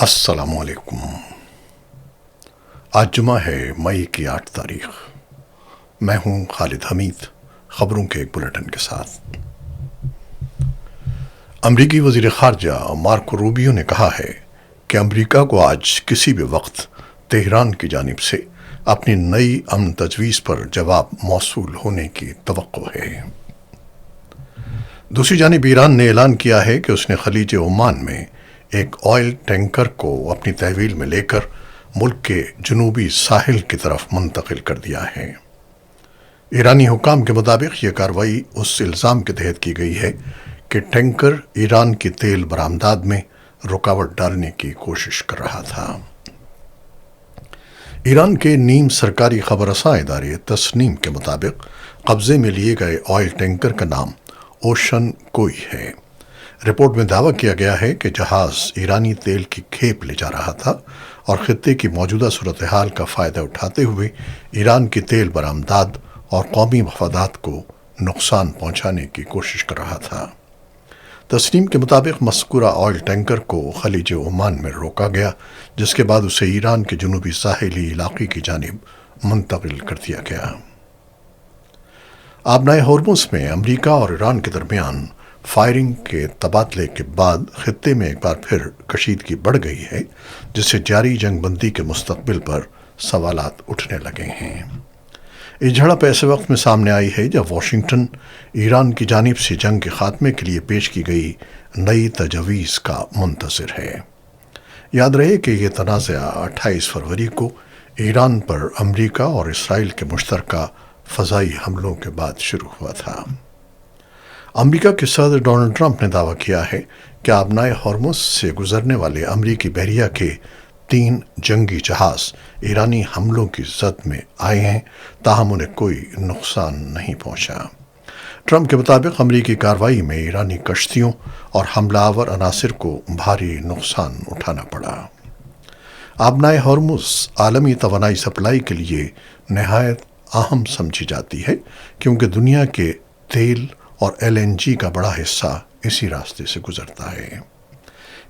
السلام علیکم۔ آج جمعہ ہے مئی کی 8 تاریخ۔ میں ہوں خالد حمید، خبروں کے ایک بلیٹن کے ساتھ۔ امریکی وزیر خارجہ مارکو روبیو نے کہا ہے کہ امریکہ کو آج کسی بھی وقت تہران کی جانب سے اپنی نئی امن تجویز پر جواب موصول ہونے کی توقع ہے۔ دوسری جانب ایران نے اعلان کیا ہے کہ اس نے خلیج عمان میں ایک آئل ٹینکر کو اپنی تحویل میں لے کر ملک کے جنوبی ساحل کی طرف منتقل کر دیا ہے۔ ایرانی حکام کے مطابق یہ کارروائی اس الزام کے تحت کی گئی ہے کہ ٹینکر ایران کی تیل برآمدات میں رکاوٹ ڈالنے کی کوشش کر رہا تھا۔ ایران کے نیم سرکاری خبر رساں ادارے تسنیم کے مطابق قبضے میں لیے گئے آئل ٹینکر کا نام اوشن کوئی ہے۔ رپورٹ میں دعویٰ کیا گیا ہے کہ جہاز ایرانی تیل کی کھیپ لے جا رہا تھا اور خطے کی موجودہ صورتحال کا فائدہ اٹھاتے ہوئے ایران کی تیل برآمدات اور قومی مفادات کو نقصان پہنچانے کی کوشش کر رہا تھا۔ تسنیم کے مطابق مذکورہ آئل ٹینکر کو خلیج عمان میں روکا گیا، جس کے بعد اسے ایران کے جنوبی ساحلی علاقے کی جانب منتقل کر دیا گیا۔ آبنائے ہورمز میں امریکہ اور ایران کے درمیان فائرنگ کے تبادلے کے بعد خطے میں ایک بار پھر کشیدگی بڑھ گئی ہے، جس سے جاری جنگ بندی کے مستقبل پر سوالات اٹھنے لگے ہیں۔ یہ جھڑپ ایسے وقت میں سامنے آئی ہے جب واشنگٹن ایران کی جانب سے جنگ کے خاتمے کے لیے پیش کی گئی نئی تجویز کا منتظر ہے۔ یاد رہے کہ یہ تنازعہ 28 فروری کو ایران پر امریکہ اور اسرائیل کے مشترکہ فضائی حملوں کے بعد شروع ہوا تھا۔ امریکہ کے صدر ڈونلڈ ٹرمپ نے دعویٰ کیا ہے کہ آبنائے ہورمز سے گزرنے والے امریکی بحریہ کے 3 جنگی جہاز ایرانی حملوں کی زد میں آئے ہیں، تاہم انہیں کوئی نقصان نہیں پہنچا۔ ٹرمپ کے مطابق امریکی کارروائی میں ایرانی کشتیوں اور حملہ آور عناصر کو بھاری نقصان اٹھانا پڑا۔ آبنائے ہورمز عالمی توانائی سپلائی کے لیے نہایت اہم سمجھی جاتی ہے، کیونکہ دنیا کے تیل اور LNG کا بڑا حصہ اسی راستے سے گزرتا ہے۔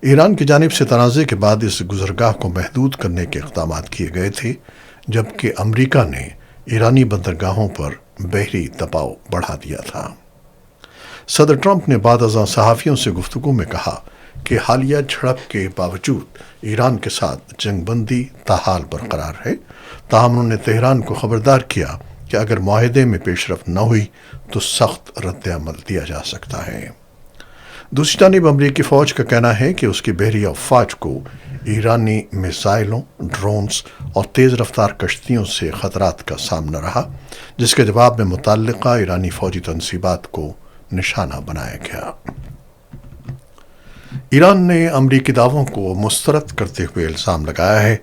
ایران کی جانب سے تنازع کے بعد اس گزرگاہ کو محدود کرنے کے اقدامات کیے گئے تھے، جبکہ امریکہ نے ایرانی بندرگاہوں پر بحری دباؤ بڑھا دیا تھا۔ صدر ٹرمپ نے بعد ازاں صحافیوں سے گفتگو میں کہا کہ حالیہ جھڑپ کے باوجود ایران کے ساتھ جنگ بندی تاحال برقرار ہے، تاہم انہوں نے تہران کو خبردار کیا کہ اگر معاہدے میں پیش رفت نہ ہوئی تو سخت رد عمل دیا جا سکتا ہے۔ دوسری جانب امریکی فوج کا کہنا ہے کہ اس کی بحری افواج کو ایرانی میزائلوں، ڈرونز اور تیز رفتار کشتیوں سے خطرات کا سامنا رہا، جس کے جواب میں متعلقہ ایرانی فوجی تنصیبات کو نشانہ بنایا گیا۔ ایران نے امریکی دعووں کو مسترد کرتے ہوئے الزام لگایا ہے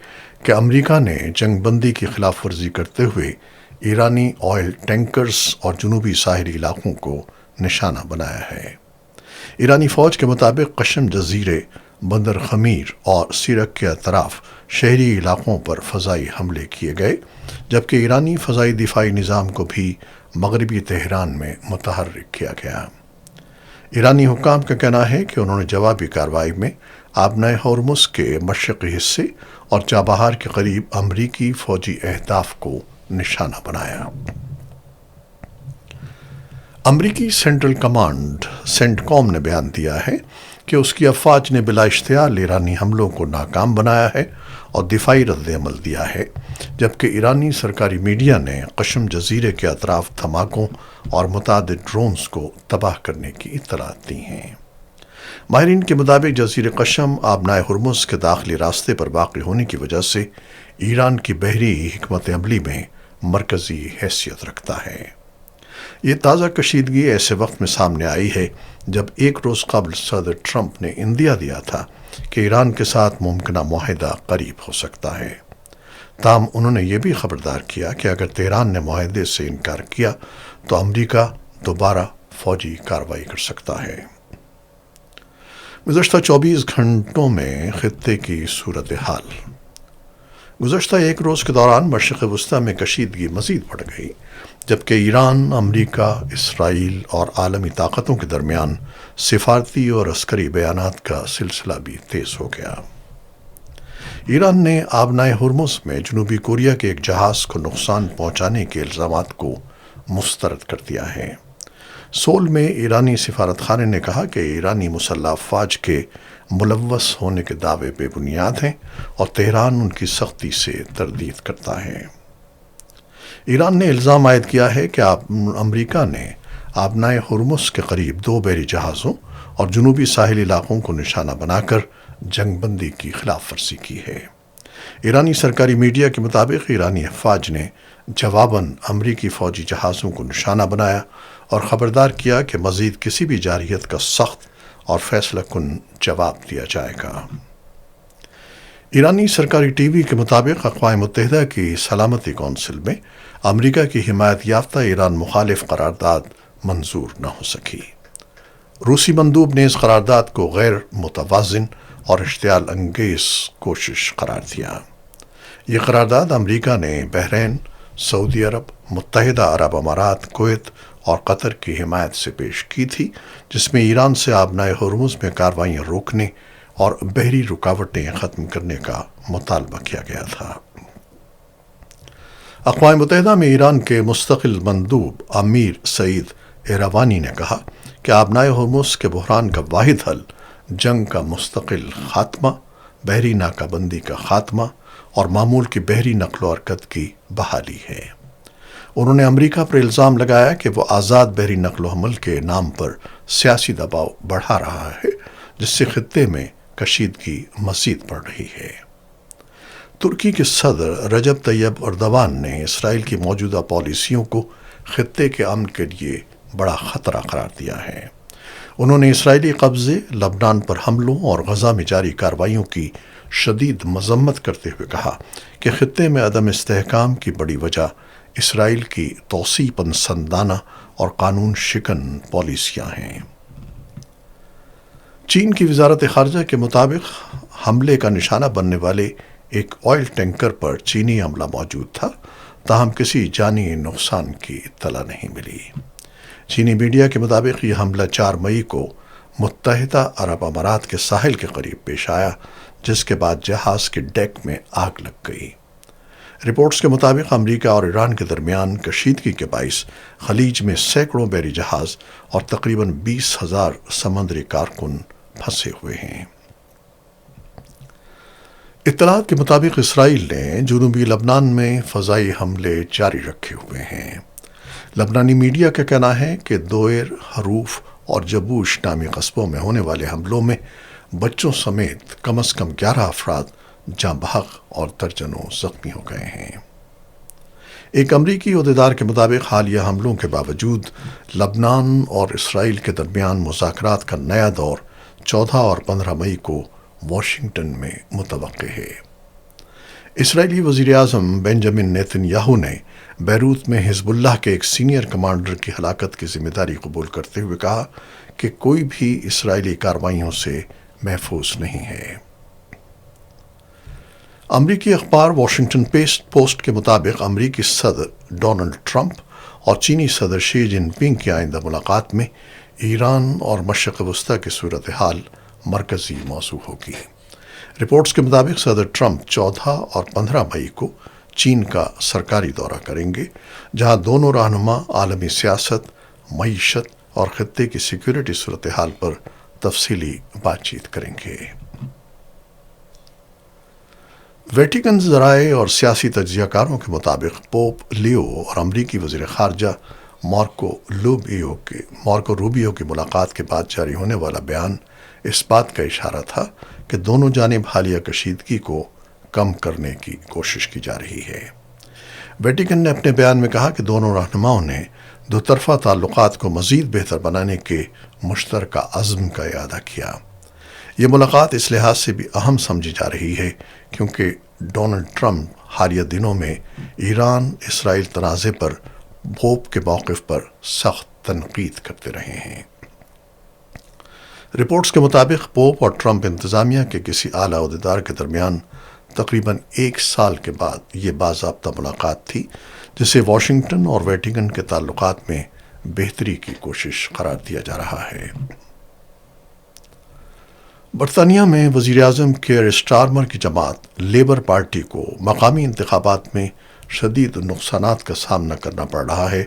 کہ امریکہ نے جنگ بندی کی خلاف ورزی کرتے ہوئے ایرانی آئل ٹینکرز اور جنوبی ساحلی علاقوں کو نشانہ بنایا ہے۔ ایرانی فوج کے مطابق قشم جزیرے، بندر خمیر اور سیرک کے اطراف شہری علاقوں پر فضائی حملے کیے گئے، جبکہ ایرانی فضائی دفاعی نظام کو بھی مغربی تہران میں متحرک کیا گیا۔ ایرانی حکام کا کہنا ہے کہ انہوں نے جوابی کارروائی میں آبنائے ہورمز کے مشرقی حصے اور چابہار کے قریب امریکی فوجی اہداف کو نشانہ بنایا۔ امریکی سینٹرل کمانڈ سینٹ کوم نے بیان دیا ہے کہ اس کی افواج نے بلا اشتعال ایرانی حملوں کو ناکام بنایا ہے اور دفاعی رد عمل دیا ہے، جبکہ ایرانی سرکاری میڈیا نے قشم جزیرے کے اطراف دھماکوں اور متعدد ڈرونز کو تباہ کرنے کی اطلاعات دی ہیں۔ ماہرین کے مطابق جزیرہ قشم آبنائے ہورمز کے داخلی راستے پر واقع ہونے کی وجہ سے ایران کی بحری حکمت عملی میں مرکزی حیثیت رکھتا ہے۔ یہ تازہ کشیدگی ایسے وقت میں سامنے آئی ہے جب ایک روز قبل صدر ٹرمپ نے اندیا دیا تھا کہ ایران کے ساتھ ممکنہ معاہدہ قریب ہو سکتا ہے۔ تاہم انہوں نے یہ بھی خبردار کیا کہ اگر تہران نے معاہدے سے انکار کیا تو امریکہ دوبارہ فوجی کارروائی کر سکتا ہے۔ گزشتہ 24 گھنٹوں میں خطے کی صورتحال۔ گزشتہ ایک روز کے دوران مشرق وسطیٰ میں کشیدگی مزید بڑھ گئی، جبکہ ایران، امریکہ، اسرائیل اور عالمی طاقتوں کے درمیان سفارتی اور عسکری بیانات کا سلسلہ بھی تیز ہو گیا۔ ایران نے آبنائے ہرمز میں جنوبی کوریا کے ایک جہاز کو نقصان پہنچانے کے الزامات کو مسترد کر دیا ہے۔ سول میں ایرانی سفارت خانے نے کہا کہ ایرانی مسلح افواج کے ملوث ہونے کے دعوے بے بنیاد ہیں اور تہران ان کی سختی سے تردید کرتا ہے۔ ایران نے الزام عائد کیا ہے کہ امریکہ نے آبنائے ہرمز کے قریب 2 بحری جہازوں اور جنوبی ساحلی علاقوں کو نشانہ بنا کر جنگ بندی کی خلاف ورزی کی ہے۔ ایرانی سرکاری میڈیا کے مطابق ایرانی افواج نے جواباً امریکی فوجی جہازوں کو نشانہ بنایا اور خبردار کیا کہ مزید کسی بھی جارحیت کا سخت اور فیصلہ کن جواب دیا جائے گا۔ ایرانی سرکاری ٹی وی کے مطابق اقوام متحدہ کی سلامتی کونسل میں امریکہ کی حمایت یافتہ ایران مخالف قرارداد منظور نہ ہو سکی۔ روسی مندوب نے اس قرارداد کو غیر متوازن اور اشتعال انگیز کوشش قرار دیا۔ یہ قرارداد امریکہ نے بحرین، سعودی عرب، متحدہ عرب امارات، کویت اور قطر کی حمایت سے پیش کی تھی، جس میں ایران سے آبنائے ہرمز میں کارروائیاں روکنے اور بحری رکاوٹیں ختم کرنے کا مطالبہ کیا گیا تھا۔ اقوام متحدہ میں ایران کے مستقل مندوب امیر سعید ایراوانی نے کہا کہ آبنائے ہرمز کے بحران کا واحد حل جنگ کا مستقل خاتمہ، بحری ناکہ بندی کا خاتمہ اور معمول کی بحری نقل و حرکت کی بحالی ہے۔ انہوں نے امریکہ پر الزام لگایا کہ وہ آزاد بحری نقل و حمل کے نام پر سیاسی دباؤ بڑھا رہا ہے، جس سے خطے میں کشیدگی مزید بڑھ رہی ہے۔ ترکی کے صدر رجب طیب اردوان نے اسرائیل کی موجودہ پالیسیوں کو خطے کے امن کے لیے بڑا خطرہ قرار دیا ہے۔ انہوں نے اسرائیلی قبضے، لبنان پر حملوں اور غزہ میں جاری کارروائیوں کی شدید مذمت کرتے ہوئے کہا کہ خطے میں عدم استحکام کی بڑی وجہ اسرائیل کی توسیع پسندانہ اور قانون شکن پالیسیاں ہیں۔ چین کی وزارت خارجہ کے مطابق حملے کا نشانہ بننے والے ایک آئل ٹینکر پر چینی عملہ موجود تھا، تاہم کسی جانی نقصان کی اطلاع نہیں ملی۔ چینی میڈیا کے مطابق یہ حملہ 4 مئی کو متحدہ عرب امارات کے ساحل کے قریب پیش آیا، جس کے بعد جہاز کے ڈیک میں آگ لگ گئی۔ رپورٹس کے مطابق امریکہ اور ایران کے درمیان کشیدگی کے باعث خلیج میں سینکڑوں بحری جہاز اور تقریباً 20,000 سمندری کارکن پھنسے ہوئے ہیں۔ اطلاعات کے مطابق اسرائیل نے جنوبی لبنان میں فضائی حملے جاری رکھے ہوئے ہیں۔ لبنانی میڈیا کا کہنا ہے کہ دوئر، حروف اور جبوش نامی قصبوں میں ہونے والے حملوں میں بچوں سمیت کم از کم 11 افراد جاں بحق اور درجنوں زخمی ہو گئے ہیں۔ ایک امریکی عہدیدار کے مطابق حالیہ حملوں کے باوجود لبنان اور اسرائیل کے درمیان مذاکرات کا نیا دور 14 اور 15 مئی کو واشنگٹن میں متوقع ہے۔ اسرائیلی وزیر اعظم بنجامن نیتن یاہو نے بیروت میں حزب اللہ کے ایک سینئر کمانڈر کی ہلاکت کی ذمہ داری قبول کرتے ہوئے کہا کہ کوئی بھی اسرائیلی کارروائیوں سے محفوظ نہیں ہے۔ امریکی اخبار واشنگٹن پوسٹ کے مطابق امریکی صدر ڈونلڈ ٹرمپ اور چینی صدر شی جن پنگ کی آئندہ ملاقات میں ایران اور مشرق وسطی کی صورتحال مرکزی موضوع ہوگی۔ رپورٹس کے مطابق صدر ٹرمپ 14 اور 15 مئی کو چین کا سرکاری دورہ کریں گے، جہاں دونوں رہنما عالمی سیاست، معیشت اور خطے کی سیکیورٹی صورتحال پر تفصیلی بات چیت کریں گے۔ ویٹیکن ذرائع اور سیاسی تجزیہ کاروں کے مطابق پوپ لیو اور امریکی وزیر خارجہ مارکو روبیو کی ملاقات کے بعد جاری ہونے والا بیان اس بات کا اشارہ تھا کہ دونوں جانب حالیہ کشیدگی کو کم کرنے کی کوشش کی جا رہی ہے۔ ویٹیکن نے اپنے بیان میں کہا کہ دونوں رہنماؤں نے دو طرفہ تعلقات کو مزید بہتر بنانے کے مشترکہ عزم کا اعادہ کیا۔ یہ ملاقات اس لحاظ سے بھی اہم سمجھی جا رہی ہے کیونکہ ڈونلڈ ٹرمپ حالیہ دنوں میں ایران اسرائیل تنازع پر پوپ کے موقف پر سخت تنقید کرتے رہے ہیں۔ رپورٹس کے مطابق پوپ اور ٹرمپ انتظامیہ کے کسی اعلیٰ عہدیدار کے درمیان تقریباً 1 سال کے بعد یہ باضابطہ ملاقات تھی، جسے واشنگٹن اور ویٹیکن کے تعلقات میں بہتری کی کوشش قرار دیا جا رہا ہے۔ برطانیہ میں وزیر اعظم کیئر اسٹارمر کی جماعت لیبر پارٹی کو مقامی انتخابات میں شدید نقصانات کا سامنا کرنا پڑ رہا ہے،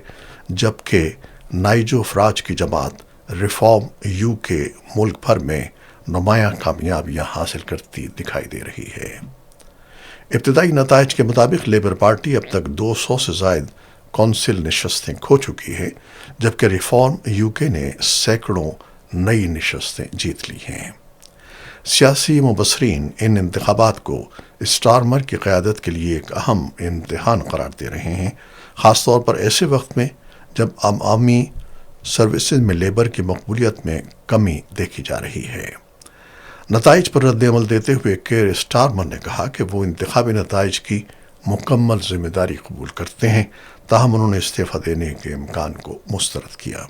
جبکہ نائجو فراج کی جماعت ریفارم یو کے ملک بھر میں نمایاں کامیابیاں حاصل کرتی دکھائی دے رہی ہے۔ ابتدائی نتائج کے مطابق لیبر پارٹی اب تک 200 سے زائد کونسل نشستیں کھو چکی ہے، جبکہ ریفارم یو کے نے سینکڑوں نئی نشستیں جیت لی ہیں۔ سیاسی مبصرین ان انتخابات کو اسٹارمر کی قیادت کے لیے ایک اہم امتحان قرار دے رہے ہیں، خاص طور پر ایسے وقت میں جب عوامی سروسز میں لیبر کی مقبولیت میں کمی دیکھی جا رہی ہے۔ نتائج پر رد عمل دیتے ہوئے کیئر اسٹارمر نے کہا کہ وہ انتخابی نتائج کی مکمل ذمہ داری قبول کرتے ہیں، تاہم انہوں نے استعفیٰ دینے کے امکان کو مسترد کیا۔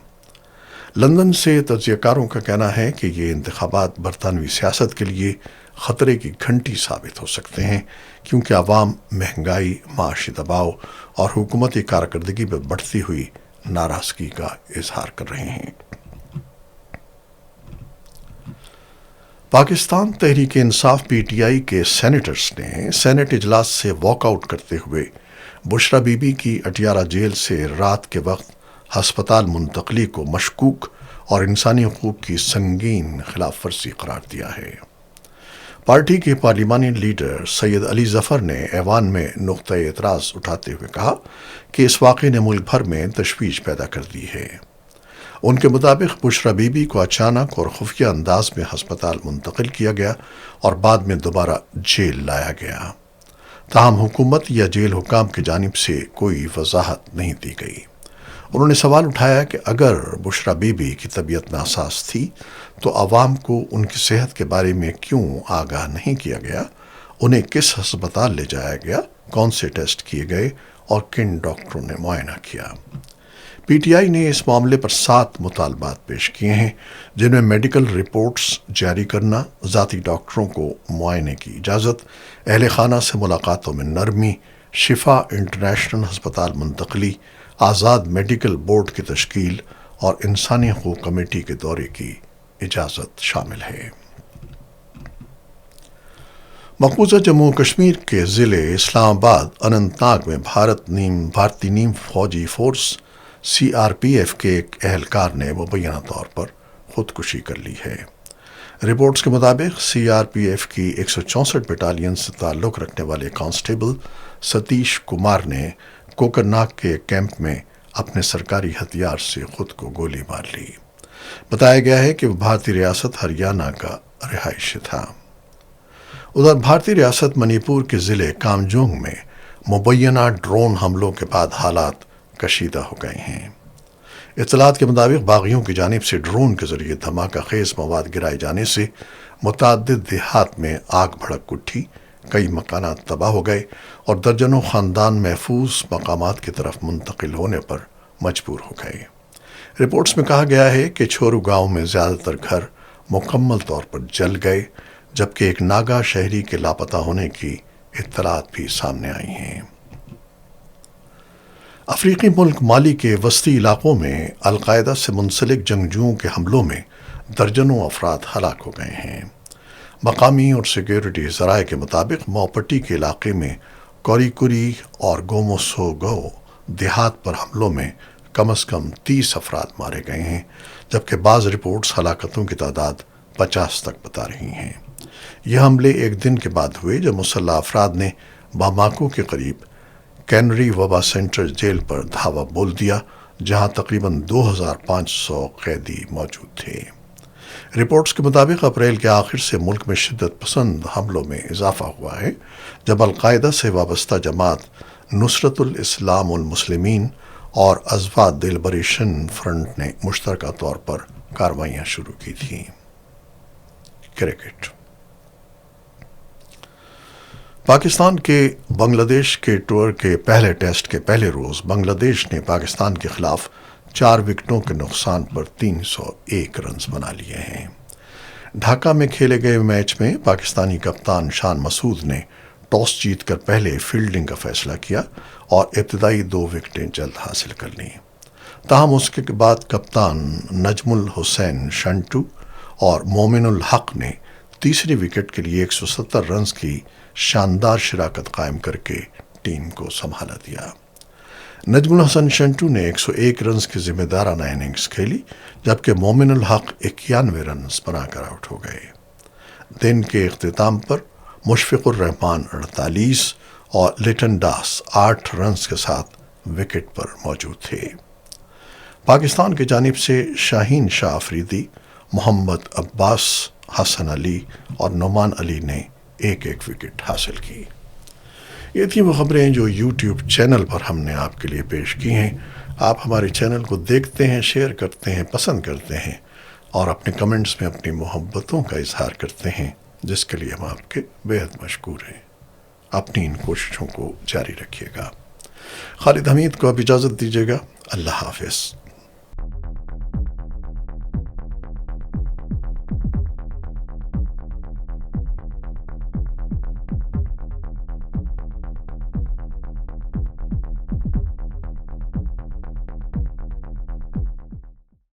لندن سے تجزیہ کاروں کا کہنا ہے کہ یہ انتخابات برطانوی سیاست کے لیے خطرے کی گھنٹی ثابت ہو سکتے ہیں، کیونکہ عوام مہنگائی، معاشی دباؤ اور حکومتی کارکردگی پر بڑھتی ہوئی ناراضگی کا اظہار کر رہے ہیں۔ Pakistan Tehreek Insaf P T I کے سینیٹرز نے سینٹ اجلاس سے واک آؤٹ کرتے ہوئے بشرا بی بی کی اٹیارہ جیل سے رات کے وقت ہسپتال منتقلی کو مشکوک اور انسانی حقوق کی سنگین خلاف ورزی قرار دیا ہے۔ پارٹی کے پارلیمانی لیڈر سید علی ظفر نے ایوان میں نقطہ اعتراض اٹھاتے ہوئے کہا کہ اس واقعے نے ملک بھر میں تشویش پیدا کر دی ہے۔ ان کے مطابق بشرا بی بی کو اچانک اور خفیہ انداز میں ہسپتال منتقل کیا گیا اور بعد میں دوبارہ جیل لایا گیا، تاہم حکومت یا جیل حکام کی جانب سے کوئی وضاحت نہیں دی گئی۔ انہوں نے سوال اٹھایا کہ اگر بشرا بی بی کی طبیعت ناساز تھی تو عوام کو ان کی صحت کے بارے میں کیوں آگاہ نہیں کیا گیا، انہیں کس ہسپتال لے جایا گیا، کون سے ٹیسٹ کیے گئے اور کن ڈاکٹروں نے معائنہ کیا۔ پی ٹی آئی نے اس معاملے پر 7 مطالبات پیش کیے ہیں، جن میں میڈیکل رپورٹس جاری کرنا، ذاتی ڈاکٹروں کو معائنے کی اجازت، اہل خانہ سے ملاقاتوں میں نرمی، شفا انٹرنیشنل ہسپتال منتقلی، آزاد میڈیکل بورڈ کی تشکیل اور انسانی حقوق کمیٹی کے دورے کی اجازت شامل ہے۔ مقبوضہ جموں کشمیر کے ضلع اسلام آباد اننت ناگ میں بھارتی نیم فوجی force C R P F کے ایک اہلکار نے مبینہ طور پر خودکشی کر لی ہے۔ رپورٹس کے مطابق سی آر پی ایف کی 164 بٹالین سے تعلق رکھنے والے کانسٹیبل ستیش کمار نے کوکر ناگ کے کیمپ میں اپنے سرکاری ہتھیار سے خود کو گولی مار لی۔ بتایا گیا ہے کہ وہ بھارتی ریاست ہریانہ کا رہائشی تھا۔ ادھر بھارتی ریاست منی پور کے ضلع کامجونگ میں مبینہ ڈرون حملوں کے بعد حالات کشیدہ ہو گئے ہیں۔ اطلاعات کے مطابق باغیوں کی جانب سے ڈرون کے ذریعے دھماکہ خیز مواد گرائے جانے سے متعدد دیہات میں آگ بھڑک اٹھی، کئی مکانات تباہ ہو گئے اور درجنوں خاندان محفوظ مقامات کی طرف منتقل ہونے پر مجبور ہو گئے۔ رپورٹس میں کہا گیا ہے کہ چھورو گاؤں میں زیادہ تر گھر مکمل طور پر جل گئے، جبکہ ایک ناگا شہری کے لاپتہ ہونے کی اطلاعات بھی سامنے آئی ہیں۔ افریقی ملک مالی کے وسطی علاقوں میں القاعدہ سے منسلک جنگجوؤں کے حملوں میں درجنوں افراد ہلاک ہو گئے ہیں۔ مقامی اور سیکیورٹی ذرائع کے مطابق موپٹی کے علاقے میں کوریکوری اور گوموسوگو دیہات پر حملوں میں کم از کم 30 افراد مارے گئے ہیں، جبکہ بعض رپورٹس ہلاکتوں کی تعداد 50 تک بتا رہی ہیں۔ یہ حملے ایک دن کے بعد ہوئے جب مسلح افراد نے باماکو کے قریب کینری وبا سینٹر جیل پر دھاوا بول دیا، جہاں تقریباً 2500 قیدی موجود تھے۔ رپورٹس کے مطابق اپریل کے آخر سے ملک میں شدت پسند حملوں میں اضافہ ہوا ہے، جب القاعدہ سے وابستہ جماعت نصرت الاسلام والمسلمین اور ازواج لبریشن فرنٹ نے مشترکہ طور پر کارروائیاں شروع کی تھیں۔ کرکٹ۔ پاکستان کے بنگلہ دیش کے ٹور کے پہلے ٹیسٹ کے پہلے روز بنگلہ دیش نے پاکستان کے خلاف 4 وکٹوں کے نقصان پر 301 رنز بنا لیے ہیں۔ ڈھاکہ میں کھیلے گئے میچ میں پاکستانی کپتان شان مسعود نے ٹاس جیت کر پہلے فیلڈنگ کا فیصلہ کیا اور ابتدائی 2 وکٹیں جلد حاصل کر لیں، تاہم اس کے بعد کپتان نجم الحسین شنٹو اور مومن الحق نے تیسری وکٹ کے لیے 170 رنز کی شاندار شراکت قائم کر کے ٹیم کو سنبھالا دیا۔ نجم الحسن شنٹو نے 101 رنز کی ذمہ دارانہ اننگز کھیلی، جبکہ مومن الحق 91 رنز بنا کر آؤٹ ہو گئے۔ دن کے اختتام پر مشفق الرحمان 48 اور لٹن داس 8 رنز کے ساتھ وکٹ پر موجود تھے۔ پاکستان کی جانب سے شاہین شاہ آفریدی، محمد عباس، حسن علی اور نعمان علی نے ایک ایک وکٹ حاصل کی۔ یہ تھی وہ خبریں جو یوٹیوب چینل پر ہم نے آپ کے لیے پیش کی ہیں۔ آپ ہمارے چینل کو دیکھتے ہیں، شیئر کرتے ہیں، پسند کرتے ہیں اور اپنے کمنٹس میں اپنی محبتوں کا اظہار کرتے ہیں، جس کے لیے ہم آپ کے بےحد مشکور ہیں۔ اپنی ان کوششوں کو جاری رکھیے گا۔ خالد حمید کو اب اجازت دیجیے گا۔ اللہ حافظ۔